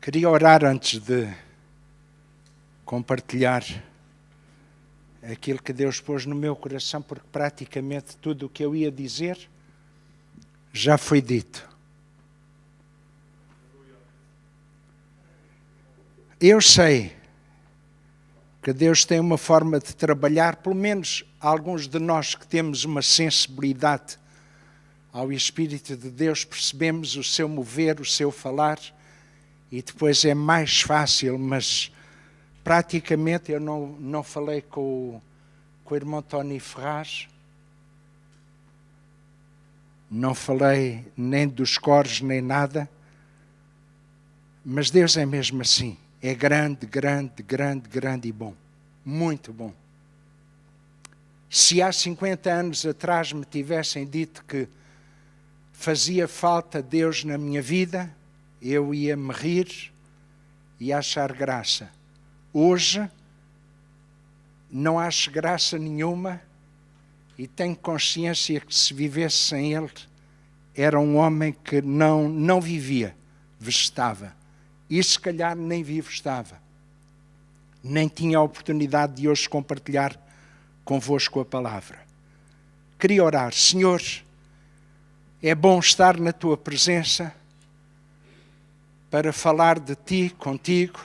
Queria orar antes de compartilhar aquilo que Deus pôs no meu coração, porque praticamente tudo o que eu ia dizer já foi dito. Eu sei que Deus tem uma forma de trabalhar, pelo menos alguns de nós que temos uma sensibilidade ao Espírito de Deus, percebemos o seu mover, o seu falar, e depois é mais fácil, mas praticamente eu não falei com o irmão Tony Ferraz, não falei nem dos cores, nem nada, mas Deus é mesmo assim, é grande, grande, grande, grande e bom, muito bom. Se há 50 anos atrás me tivessem dito que fazia falta Deus na minha vida, eu ia me rir e achar graça. Hoje, não acho graça nenhuma e tenho consciência que se vivesse sem Ele, era um homem que não vivia, vegetava. E se calhar nem vivo estava. Nem tinha a oportunidade de hoje compartilhar convosco a palavra. Queria orar. Senhor, é bom estar na Tua presença para falar de Ti, contigo,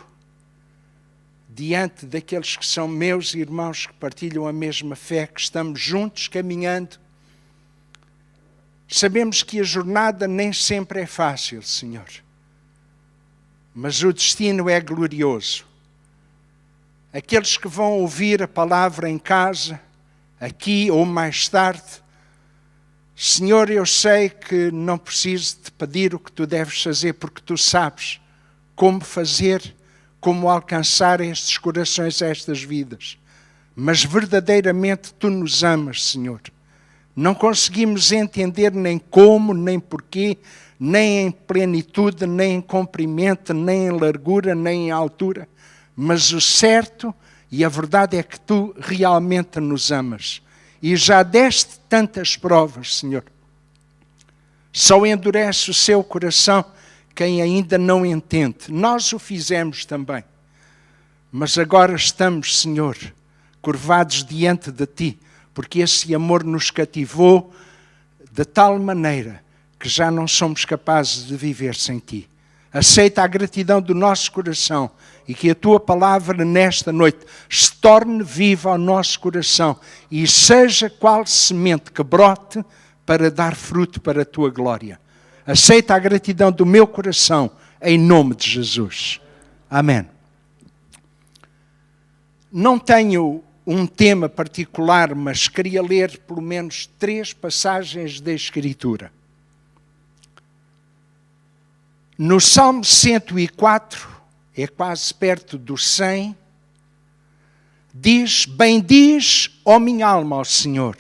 diante daqueles que são meus irmãos que partilham a mesma fé, que estamos juntos caminhando. Sabemos que a jornada nem sempre é fácil, Senhor, mas o destino é glorioso. Aqueles que vão ouvir a palavra em casa, aqui ou mais tarde, Senhor, eu sei que não preciso te pedir o que Tu deves fazer, porque Tu sabes como fazer, como alcançar estes corações, estas vidas. Mas verdadeiramente Tu nos amas, Senhor. Não conseguimos entender nem como, nem porquê, nem em plenitude, nem em comprimento, nem em largura, nem em altura. Mas o certo e a verdade é que Tu realmente nos amas. E já deste tantas provas, Senhor. Só endurece o seu coração quem ainda não entende. Nós o fizemos também. Mas agora estamos, Senhor, curvados diante de Ti, porque esse amor nos cativou de tal maneira que já não somos capazes de viver sem Ti. Aceita a gratidão do nosso coração e que a Tua palavra nesta noite se torne viva ao nosso coração e seja qual semente que brote para dar fruto para a Tua glória. Aceita a gratidão do meu coração em nome de Jesus. Amém. Não tenho um tema particular, mas queria ler pelo menos 3 passagens da Escritura. No Salmo 104, é quase perto do 100, diz: bendiz, ó minha alma, ao Senhor.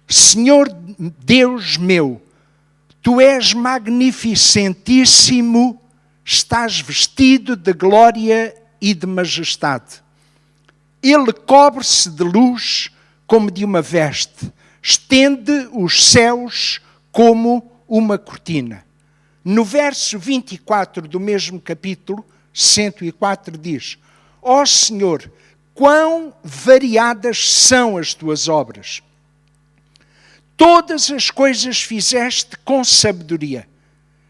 Senhor Deus meu, Tu és magnificentíssimo, estás vestido de glória e de majestade. Ele cobre-se de luz como de uma veste, estende os céus como uma cortina. No verso 24 do mesmo capítulo, 104, diz: ó Senhor, quão variadas são as Tuas obras! Todas as coisas fizeste com sabedoria.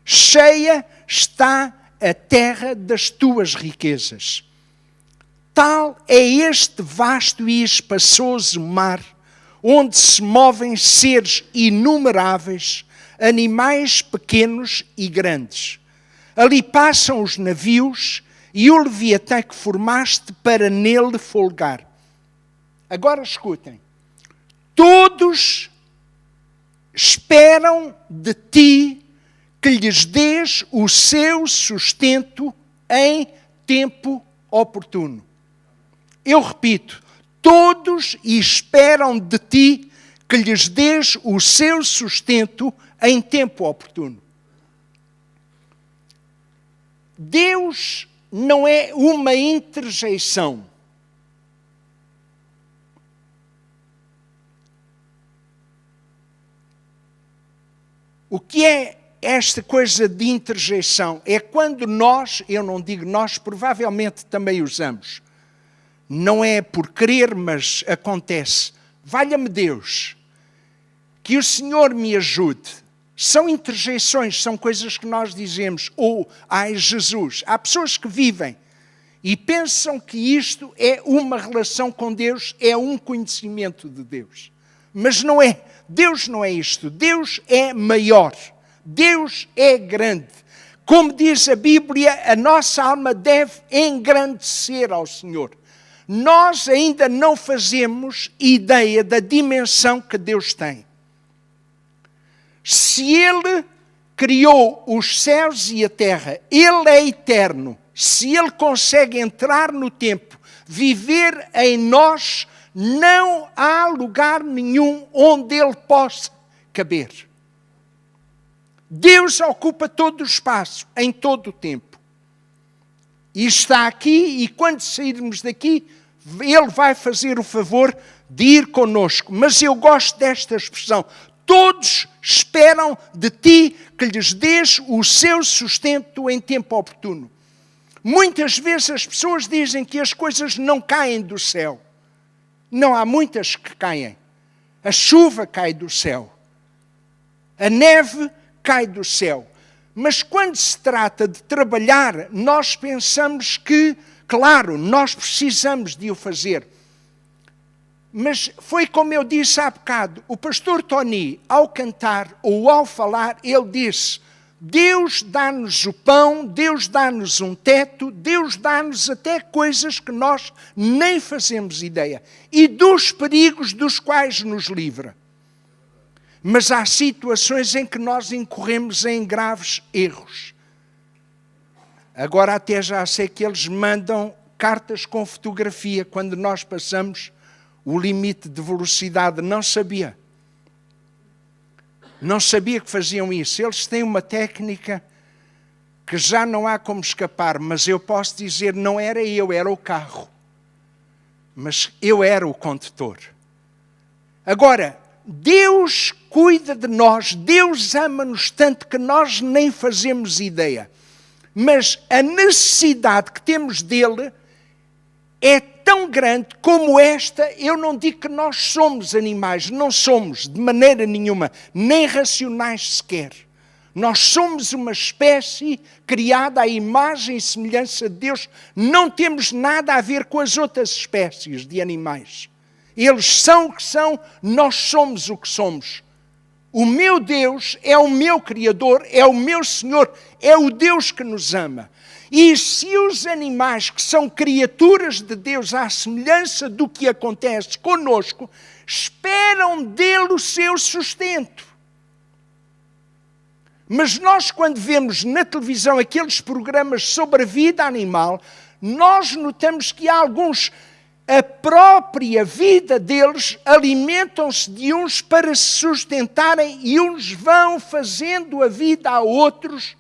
Cheia está a terra das Tuas riquezas. Tal é este vasto e espaçoso mar, onde se movem seres inumeráveis, animais pequenos e grandes. Ali passam os navios e o Leviatã que formaste para nele folgar. Agora escutem. Todos esperam de Ti que lhes dês o seu sustento em tempo oportuno. Eu repito, todos esperam de Ti que lhes dês o seu sustento em tempo oportuno. Deus não é uma interjeição. O que é esta coisa de interjeição. É quando nós, eu não digo nós, provavelmente também usamos. Não é por querer, mas acontece. Valha-me Deus, que o Senhor me ajude. São interjeições, são coisas que nós dizemos. Ou, ai Jesus. Há pessoas que vivem e pensam que isto é uma relação com Deus, é um conhecimento de Deus. Mas não é. Deus não é isto. Deus é maior. Deus é grande. Como diz a Bíblia, a nossa alma deve engrandecer ao Senhor. Nós ainda não fazemos ideia da dimensão que Deus tem. Se Ele criou os céus e a terra, Ele é eterno. Se Ele consegue entrar no tempo, viver em nós, não há lugar nenhum onde Ele possa caber. Deus ocupa todo o espaço, em todo o tempo. E está aqui, e quando sairmos daqui, Ele vai fazer o favor de ir conosco. Mas eu gosto desta expressão. Todos esperam de ti que lhes dês o seu sustento em tempo oportuno. Muitas vezes as pessoas dizem que as coisas não caem do céu. Não, há muitas que caem. A chuva cai do céu. A neve cai do céu. Mas quando se trata de trabalhar, nós pensamos que, claro, nós precisamos de o fazer. Mas foi como eu disse há bocado, o pastor Tony, ao cantar ou ao falar, ele disse: Deus dá-nos o pão, Deus dá-nos um teto, Deus dá-nos até coisas que nós nem fazemos ideia. E dos perigos dos quais nos livra. Mas há situações em que nós incorremos em graves erros. Agora até já sei que eles mandam cartas com fotografia quando nós passamos o limite de velocidade. Não sabia. Não sabia que faziam isso. Eles têm uma técnica que já não há como escapar, mas eu posso dizer, não era eu, era o carro. Mas eu era o condutor. Agora, Deus cuida de nós, Deus ama-nos tanto que nós nem fazemos ideia. Mas a necessidade que temos dele é tão grande como esta. Eu não digo que nós somos animais, não somos de maneira nenhuma, nem racionais sequer. Nós somos uma espécie criada à imagem e semelhança de Deus. Não temos nada a ver com as outras espécies de animais. Eles são o que são, nós somos o que somos. O meu Deus é o meu Criador, é o meu Senhor, é o Deus que nos ama. E se os animais que são criaturas de Deus à semelhança do que acontece conosco, esperam dele o seu sustento. Mas nós, quando vemos na televisão aqueles programas sobre a vida animal, nós notamos que há alguns, a própria vida deles, alimentam-se de uns para se sustentarem e uns vão fazendo a vida a outros.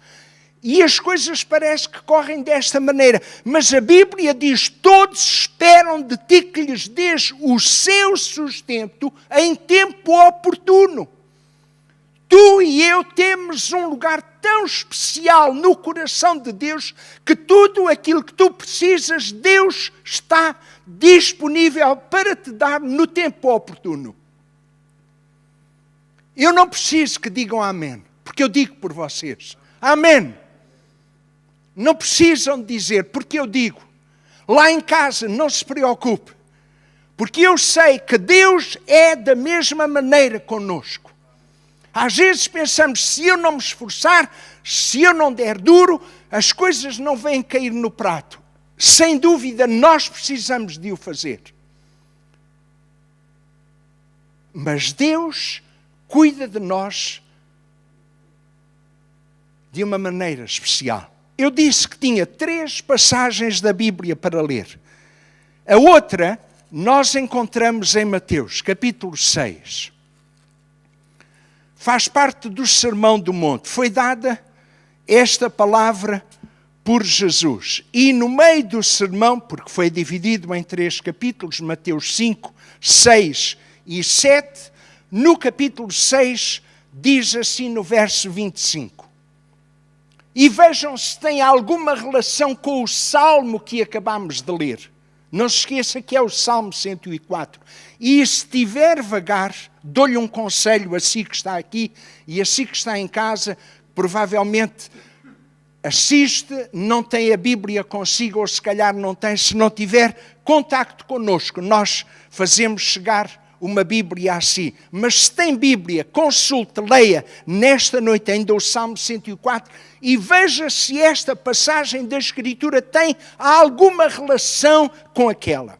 E as coisas parecem que correm desta maneira. Mas a Bíblia diz, todos esperam de ti que lhes dês o seu sustento em tempo oportuno. Tu e eu temos um lugar tão especial no coração de Deus que tudo aquilo que tu precisas, Deus está disponível para te dar no tempo oportuno. Eu não preciso que digam amém, porque eu digo por vocês. Amém. Não precisam dizer, porque eu digo. Lá em casa, não se preocupe, porque eu sei que Deus é da mesma maneira conosco. Às vezes pensamos, se eu não me esforçar, se eu não der duro, as coisas não vêm cair no prato. Sem dúvida, nós precisamos de o fazer. Mas Deus cuida de nós de uma maneira especial. Eu disse que tinha 3 passagens da Bíblia para ler. A outra nós encontramos em Mateus, capítulo 6. Faz parte do Sermão do Monte. Foi dada esta palavra por Jesus. E no meio do sermão, porque foi dividido em 3 capítulos, Mateus 5, 6 e 7, no capítulo 6 diz assim no verso 25. E vejam se tem alguma relação com o salmo que acabamos de ler. Não se esqueça que é o Salmo 104. E se tiver vagar, dou-lhe um conselho a si que está aqui e a si que está em casa, provavelmente assiste, não tem a Bíblia consigo, ou se calhar não tem, se não tiver, contacte connosco. Nós fazemos chegar uma Bíblia a si. Mas se tem Bíblia, consulte, leia nesta noite ainda o Salmo 104 e veja se esta passagem da Escritura tem alguma relação com aquela.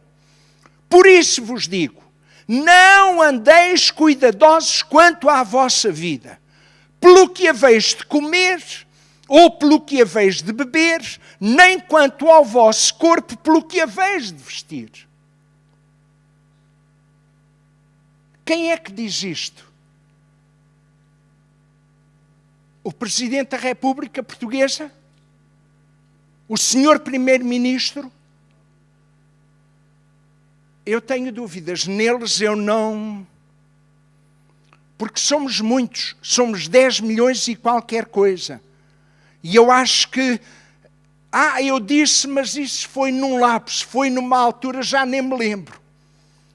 Por isso vos digo, não andeis cuidadosos quanto à vossa vida, pelo que haveis de comer ou pelo que haveis de beber, nem quanto ao vosso corpo, pelo que haveis de vestir. Quem é que diz isto? O Presidente da República Portuguesa? O Senhor Primeiro-Ministro? Eu tenho dúvidas. Neles eu não... Porque somos muitos. Somos 10 milhões e qualquer coisa. E eu acho que... eu disse, mas isso foi num lapso. Foi numa altura, já nem me lembro.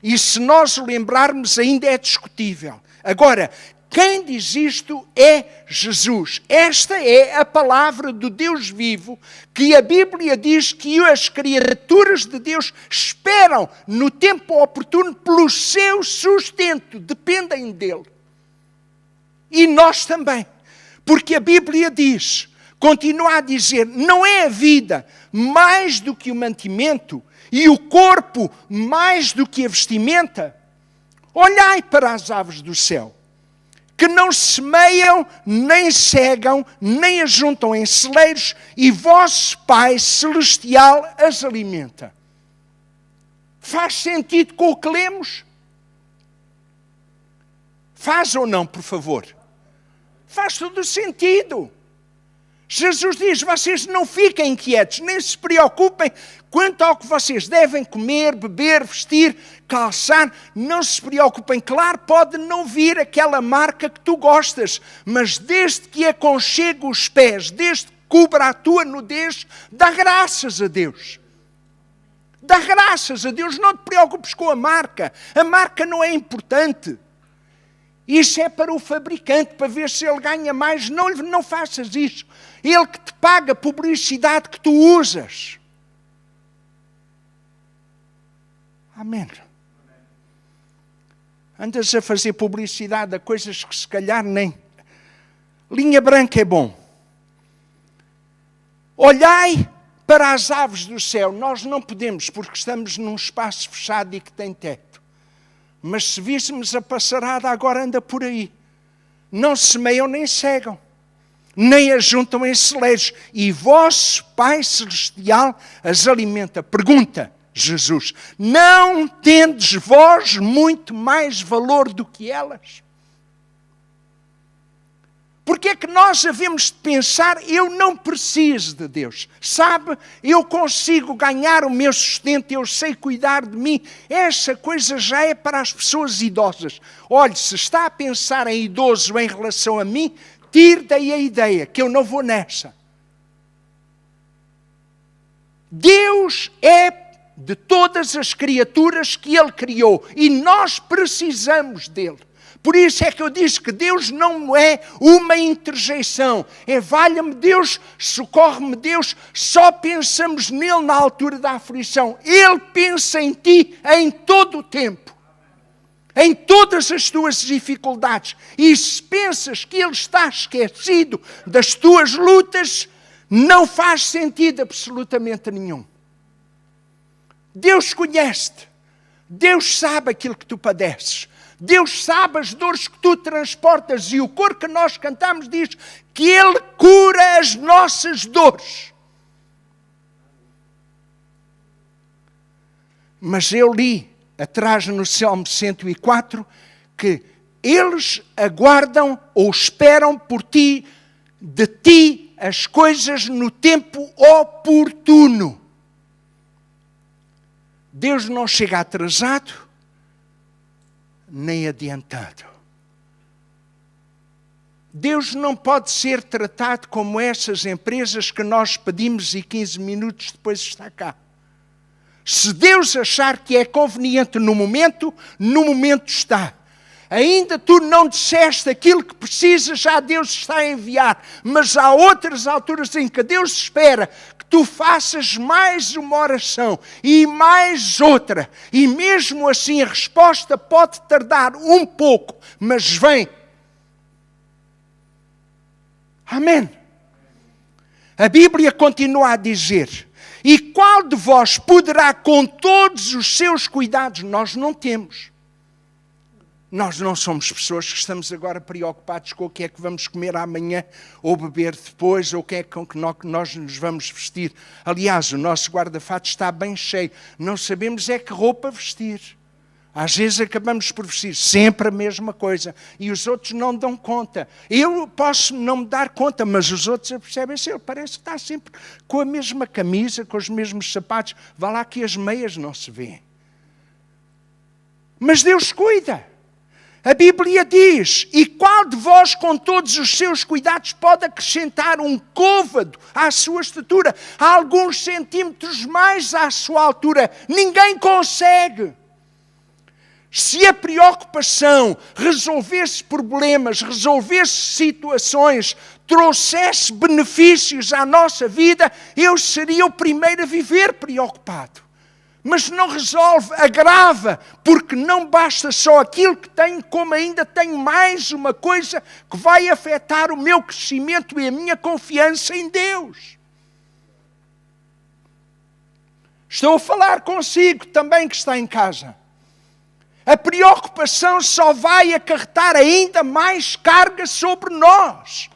E se nós o lembrarmos, ainda é discutível. Agora, quem diz isto é Jesus. Esta é a palavra do Deus vivo, que a Bíblia diz que as criaturas de Deus esperam no tempo oportuno pelo seu sustento. Dependem dele. E nós também. Porque a Bíblia diz, continua a dizer, não é a vida mais do que o mantimento, e o corpo mais do que a vestimenta? Olhai para as aves do céu, que não semeiam, nem cegam, nem ajuntam em celeiros, e vosso Pai Celestial as alimenta. Faz sentido com o que lemos? Faz ou não, por favor? Faz todo sentido. Jesus diz, vocês não fiquem inquietos, nem se preocupem quanto ao que vocês devem comer, beber, vestir, calçar. Não se preocupem. Claro, pode não vir aquela marca que tu gostas, mas desde que aconchegue os pés, desde que cubra a tua nudez, dá graças a Deus. Dá graças a Deus. Não te preocupes com a marca. A marca não é importante. Isso é para o fabricante, para ver se ele ganha mais. Não faças isso. Ele que te paga a publicidade que tu usas. Amém. Andas a fazer publicidade a coisas que se calhar nem... Linha branca é bom. Olhai para as aves do céu. Nós não podemos, porque estamos num espaço fechado e que tem teto. Mas se víssemos a passarada, agora anda por aí. Não semeiam nem cegam, nem ajuntam em celeiros. E vosso Pai Celestial as alimenta. Pergunta, Jesus, não tendes vós muito mais valor do que elas? Porque é que nós devemos de pensar, eu não preciso de Deus. Sabe, eu consigo ganhar o meu sustento, eu sei cuidar de mim. Essa coisa já é para as pessoas idosas. Olhe, se está a pensar em idoso em relação a mim, tire daí a ideia, que eu não vou nessa. Deus é de todas as criaturas que Ele criou e nós precisamos dEle. Por isso é que eu disse que Deus não é uma interjeição. É valha-me Deus, socorre-me Deus, só pensamos nele na altura da aflição. Ele pensa em ti em todo o tempo. Em todas as tuas dificuldades. E se pensas que Ele está esquecido das tuas lutas, não faz sentido absolutamente nenhum. Deus conhece-te. Deus sabe aquilo que tu padeces. Deus sabe as dores que tu transportas. E o coro que nós cantamos diz que Ele cura as nossas dores. Mas eu li atrás no Salmo 104 que eles aguardam ou esperam por ti, de ti, as coisas no tempo oportuno. Deus não chega atrasado, nem adiantado. Deus não pode ser tratado como essas empresas que nós pedimos e 15 minutos depois está cá. Se Deus achar que é conveniente no momento está. Ainda tu não disseste aquilo que precisas, já Deus está a enviar. Mas há outras alturas em que Deus espera que tu faças mais uma oração e mais outra. E mesmo assim a resposta pode tardar um pouco, mas vem. Amém. A Bíblia continua a dizer: e qual de vós poderá com todos os seus cuidados? Nós não temos. Nós não somos pessoas que estamos agora preocupados com o que é que vamos comer amanhã, ou beber depois, ou o que é com que nós nos vamos vestir. Aliás, o nosso guarda-fatos está bem cheio. Não sabemos é que roupa vestir. Às vezes acabamos por vestir sempre a mesma coisa e os outros não dão conta. Eu posso não me dar conta, mas os outros percebem-se. Ele parece que está sempre com a mesma camisa, com os mesmos sapatos. Vá lá que as meias não se vêem. Mas Deus cuida. A Bíblia diz: e qual de vós com todos os seus cuidados pode acrescentar um côvado à sua estatura, a alguns centímetros mais à sua altura? Ninguém consegue. Se a preocupação resolvesse problemas, resolvesse situações, trouxesse benefícios à nossa vida, eu seria o primeiro a viver preocupado. Mas não resolve, agrava, porque não basta só aquilo que tenho, como ainda tenho mais uma coisa que vai afetar o meu crescimento e a minha confiança em Deus. Estou a falar consigo também que está em casa. A preocupação só vai acarretar ainda mais carga sobre nós.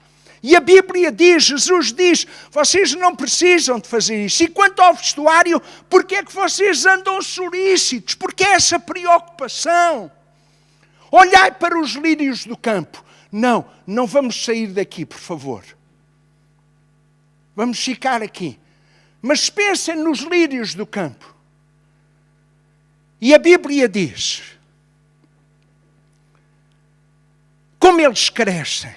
E a Bíblia diz, Jesus diz, vocês não precisam de fazer isso. E quanto ao vestuário, porquê é que vocês andam solícitos? Porque é essa preocupação. Olhai para os lírios do campo. Não vamos sair daqui, por favor. Vamos ficar aqui. Mas pensem nos lírios do campo. E a Bíblia diz, como eles crescem,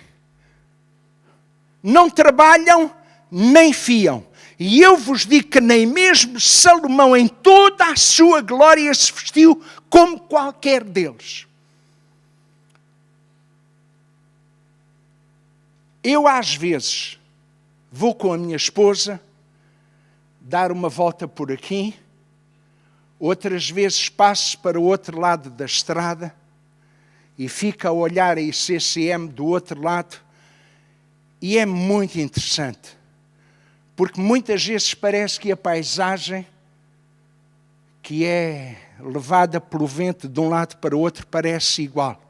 não trabalham nem fiam. E eu vos digo que nem mesmo Salomão em toda a sua glória se vestiu como qualquer deles. Eu às vezes vou com a minha esposa dar uma volta por aqui, outras vezes passo para o outro lado da estrada e fico a olhar a ICCM do outro lado. E é muito interessante, porque muitas vezes parece que a paisagem que é levada pelo vento de um lado para o outro parece igual,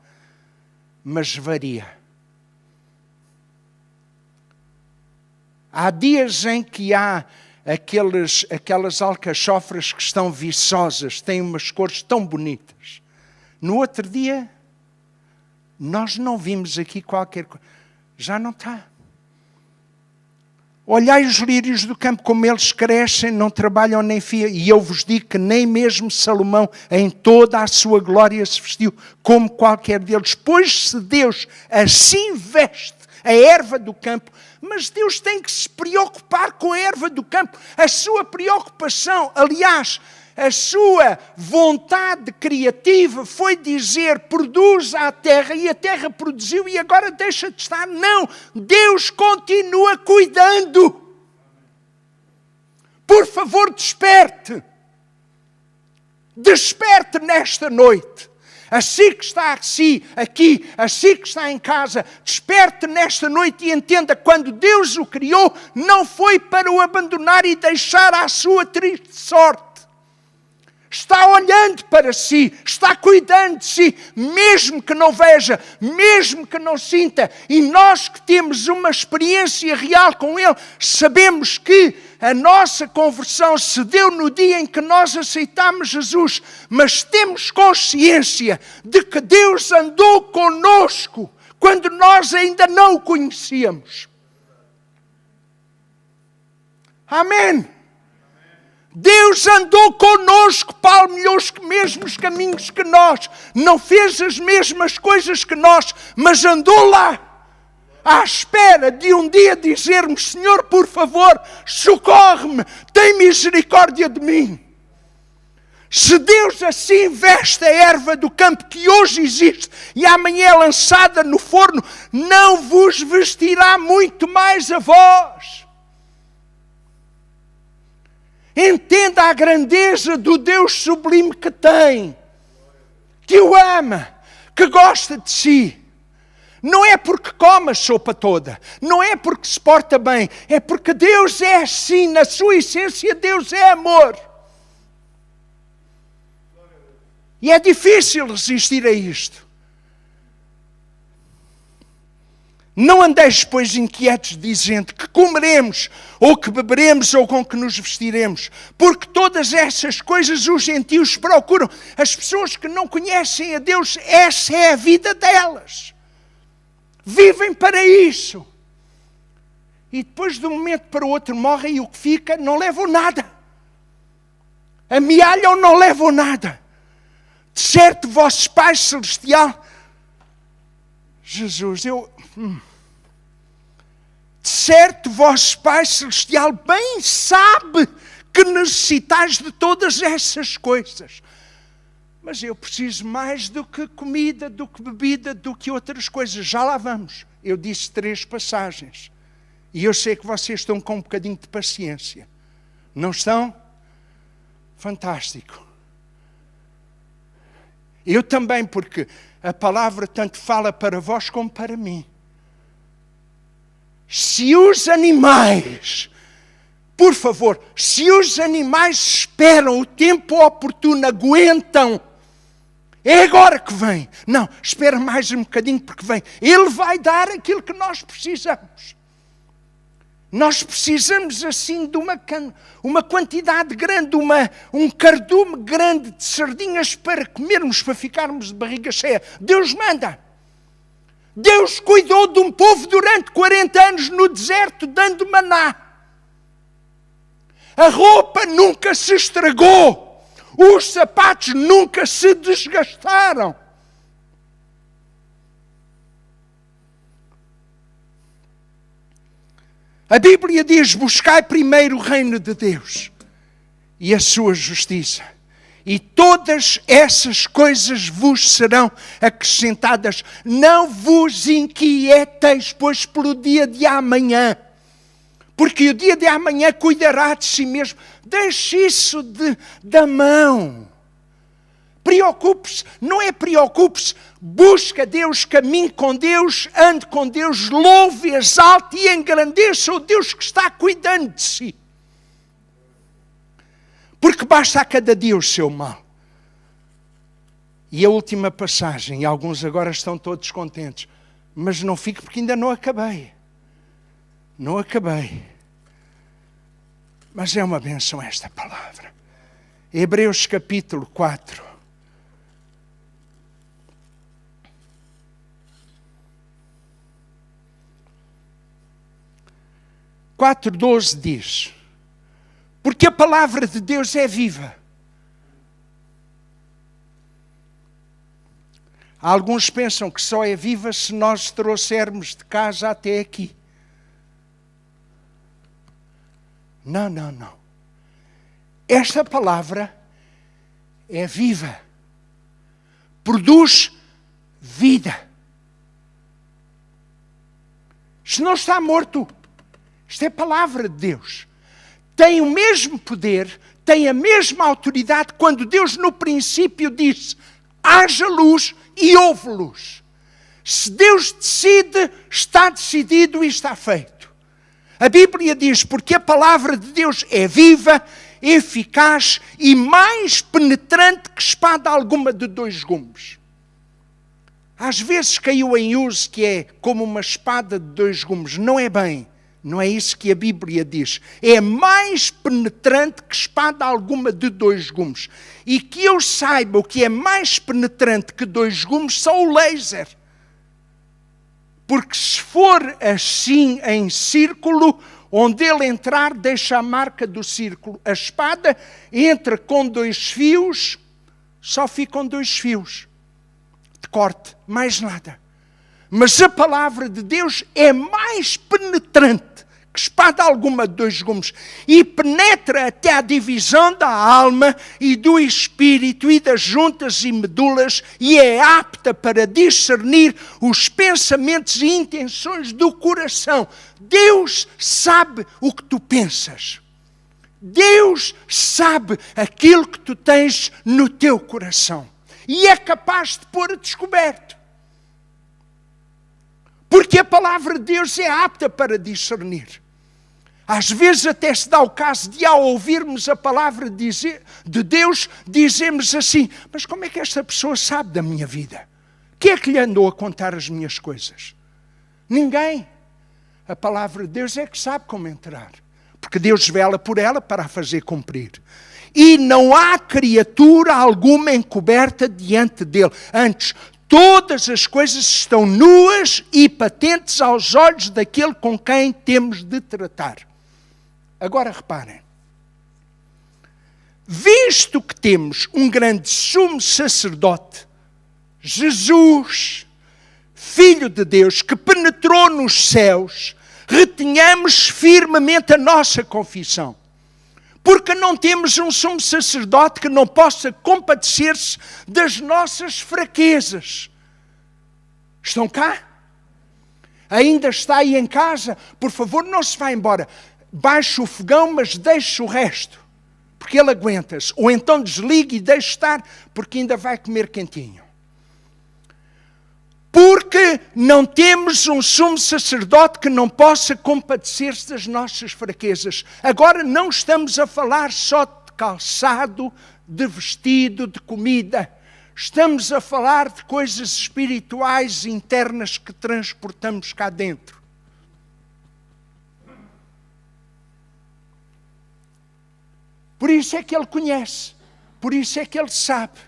mas varia. Há dias em que há aquelas alcachofras que estão viçosas, têm umas cores tão bonitas. No outro dia, nós não vimos aqui qualquer coisa. Já não está. Olhai os lírios do campo, como eles crescem, não trabalham nem fiam. E eu vos digo que nem mesmo Salomão, em toda a sua glória, se vestiu como qualquer deles. Pois se Deus assim veste a erva do campo, mas Deus tem que se preocupar com a erva do campo. A sua preocupação, aliás, a sua vontade criativa foi dizer, produz à terra, e a terra produziu e agora deixa de estar. Não, Deus continua cuidando. Por favor, desperte. Desperte nesta noite. Assim que está aqui, assim que está em casa, desperte nesta noite e entenda, quando Deus o criou, não foi para o abandonar e deixar à sua triste sorte. Está olhando para si, está cuidando de si, mesmo que não veja, mesmo que não sinta. E nós que temos uma experiência real com Ele, sabemos que a nossa conversão se deu no dia em que nós aceitamos Jesus. Mas temos consciência de que Deus andou conosco quando nós ainda não o conhecíamos. Amém. Deus andou conosco, palmilhou os mesmos caminhos que nós, não fez as mesmas coisas que nós, mas andou lá. à espera de um dia dizermos: Senhor, por favor, socorre-me, tem misericórdia de mim. Se Deus assim veste a erva do campo que hoje existe e amanhã é lançada no forno, não vos vestirá muito mais a vós. Entenda a grandeza do Deus sublime que tem, que o ama, que gosta de si. Não é porque come a sopa toda, não é porque se porta bem, é porque Deus é assim, na sua essência Deus é amor. E é difícil resistir a isto. Não andeis, pois, inquietos, dizendo que comeremos, ou que beberemos, ou com que nos vestiremos. Porque todas essas coisas os gentios procuram. As pessoas que não conhecem a Deus, essa é a vida delas. Vivem para isso. E depois, de um momento para o outro, morrem e o que fica, não levam nada. Amealham, não levam nada. De certo, vosso Pai Celestial... Jesus, de certo, vosso Pai Celestial bem sabe que necessitais de todas essas coisas. Mas eu preciso mais do que comida, do que bebida, do que outras coisas. Já lá vamos. Eu disse 3 passagens. E eu sei que vocês estão com um bocadinho de paciência. Não estão? Fantástico. Eu também, porque a palavra tanto fala para vós como para mim. Se os animais, por favor, se os animais esperam o tempo oportuno, aguentam, é agora que vem. Não, espera mais um bocadinho porque vem. Ele vai dar aquilo que nós precisamos. Nós precisamos assim de uma quantidade grande, um cardume grande de sardinhas para comermos, para ficarmos de barriga cheia. Deus manda. Deus cuidou de um povo durante 40 anos no deserto, dando maná. A roupa nunca se estragou. Os sapatos nunca se desgastaram. A Bíblia diz: buscai primeiro o reino de Deus e a sua justiça. E todas essas coisas vos serão acrescentadas. Não vos inquieteis, pois, pelo dia de amanhã. Porque o dia de amanhã cuidará de si mesmo. Deixe isso da mão. Preocupe-se, não é preocupe-se, busca Deus, caminhe com Deus, ande com Deus, louve, exalte e engrandeça o Deus que está cuidando de si. Porque basta a cada dia o seu mal. E a última passagem, e alguns agora estão todos contentes, mas não fique porque ainda não acabei. Não acabei. Mas é uma bênção esta palavra. Hebreus capítulo 4. 4:12 diz: porque a palavra de Deus é viva. Alguns pensam que só é viva se nós trouxermos de casa até aqui. Não, não, não. Esta palavra é viva. Produz vida. Isto não está morto. Isto é palavra de Deus. Tem o mesmo poder, tem a mesma autoridade quando Deus no princípio disse: haja luz e houve luz. Se Deus decide, está decidido e está feito. A Bíblia diz: porque a palavra de Deus é viva, eficaz e mais penetrante que espada alguma de 2 gumes. Às vezes caiu em uso que é como uma espada de 2 gumes. Não é bem. Não é isso que a Bíblia diz. É mais penetrante que espada alguma de 2 gumes. E que eu saiba, o que é mais penetrante que 2 gumes só o laser. Porque se for assim em círculo, onde ele entrar, deixa a marca do círculo. A espada entra com 2 fios, só ficam 2 fios de corte, mais nada. Mas a palavra de Deus é mais penetrante que espada alguma de dois gumes, e penetra até a divisão da alma e do espírito e das juntas e medulas, e é apta para discernir os pensamentos e intenções do coração. Deus sabe o que tu pensas. Deus sabe aquilo que tu tens no teu coração. E é capaz de pôr a descoberto. Porque a palavra de Deus é apta para discernir. Às vezes até se dá o caso de, ao ouvirmos a palavra de Deus, dizemos assim: mas como é que esta pessoa sabe da minha vida? Quem é que lhe andou a contar as minhas coisas? Ninguém. A palavra de Deus é que sabe como entrar. Porque Deus vela por ela para a fazer cumprir. E não há criatura alguma encoberta diante dele. Antes, todas as coisas estão nuas e patentes aos olhos daquele com quem temos de tratar. Agora reparem. Visto que temos um grande sumo sacerdote, Jesus, Filho de Deus, que penetrou nos céus, retenhamos firmemente a nossa confissão. Porque não temos um sumo sacerdote que não possa compadecer-se das nossas fraquezas. Estão cá? Ainda está aí em casa? Por favor, não se vá embora. Baixe o fogão, mas deixe o resto. Porque ele aguenta-se. Ou então desligue e deixe estar, porque ainda vai comer quentinho. Porque não temos um sumo sacerdote que não possa compadecer-se das nossas fraquezas. Agora não estamos a falar só de calçado, de vestido, de comida. Estamos a falar de coisas espirituais internas que transportamos cá dentro. Por isso é que Ele conhece. Por isso é que Ele sabe.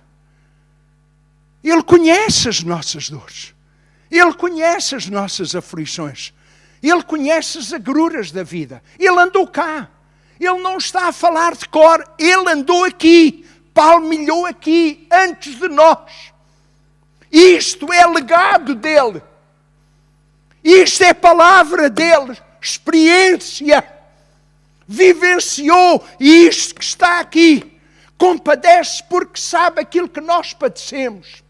Ele conhece as nossas dores. Ele conhece as nossas aflições. Ele conhece as agruras da vida. Ele andou cá. Ele não está a falar de cor. Ele andou aqui. Palmilhou aqui antes de nós. Isto é legado dele. Isto é palavra dele. Experiência. Vivenciou isto que está aqui. Compadece porque sabe aquilo que nós padecemos.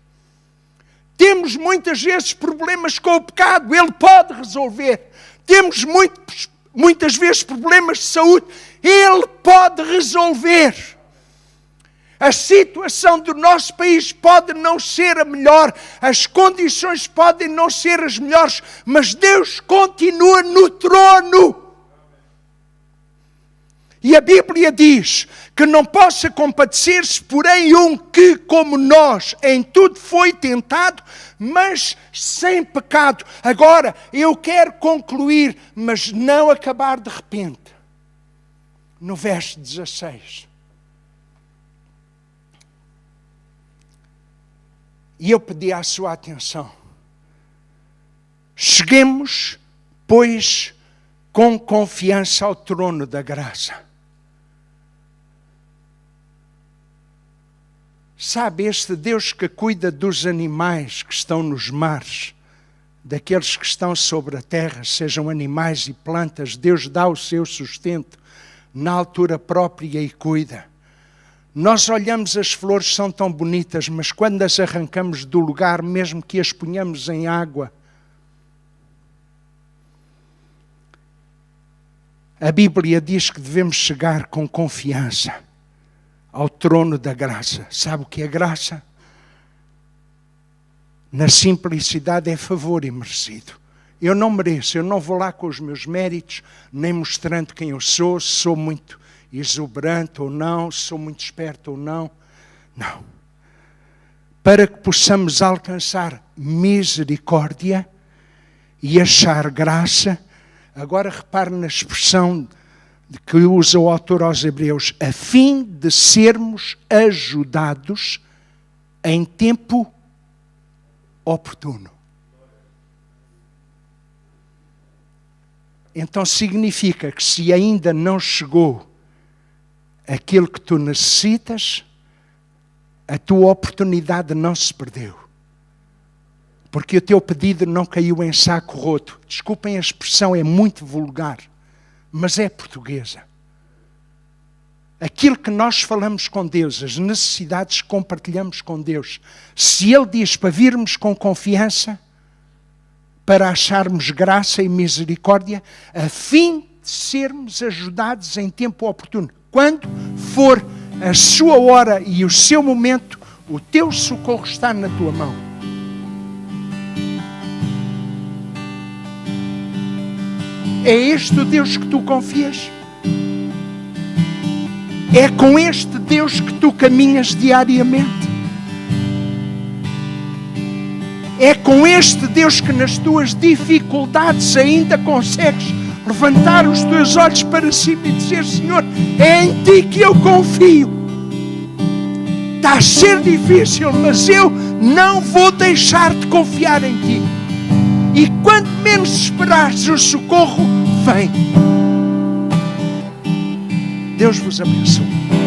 Temos muitas vezes problemas com o pecado, Ele pode resolver. Temos muitas vezes problemas de saúde, Ele pode resolver. A situação do nosso país pode não ser a melhor, as condições podem não ser as melhores, mas Deus continua no trono. E a Bíblia diz que não possa compadecer-se, porém, um que, como nós, em tudo foi tentado, mas sem pecado. Agora, eu quero concluir, mas não acabar de repente. No verso 16. E eu pedi a sua atenção. Cheguemos, pois, com confiança ao trono da graça. Sabe, este Deus que cuida dos animais que estão nos mares, daqueles que estão sobre a terra, sejam animais e plantas, Deus dá o seu sustento na altura própria e cuida. Nós olhamos as flores, são tão bonitas, mas quando as arrancamos do lugar, mesmo que as ponhamos em água, a Bíblia diz que devemos chegar com confiança ao trono da graça. Sabe o que é graça? Na simplicidade é favor imerecido. Eu não mereço, eu não vou lá com os meus méritos, nem mostrando quem eu sou, se sou muito exuberante ou não, se sou muito esperto ou não. Não. Para que possamos alcançar misericórdia e achar graça. Agora repare na expressão que usa o autor aos Hebreus, a fim de sermos ajudados em tempo oportuno. Então significa que se ainda não chegou aquilo que tu necessitas, a tua oportunidade não se perdeu. porque o teu pedido não caiu em saco roto. Desculpem, a expressão é muito vulgar, mas é portuguesa. Aquilo que nós falamos com Deus, as necessidades que compartilhamos com Deus, se Ele diz para virmos com confiança, para acharmos graça e misericórdia, a fim de sermos ajudados em tempo oportuno. Quando for a sua hora e o seu momento, o teu socorro está na tua mão. É este o Deus que tu confias? É com este Deus que tu caminhas diariamente? É com este Deus que nas tuas dificuldades ainda consegues levantar os teus olhos para cima e dizer: Senhor, é em Ti que eu confio. Está a ser difícil, mas eu não vou deixar de confiar em Ti. E quando menos esperares, o socorro vem. Deus vos abençoe.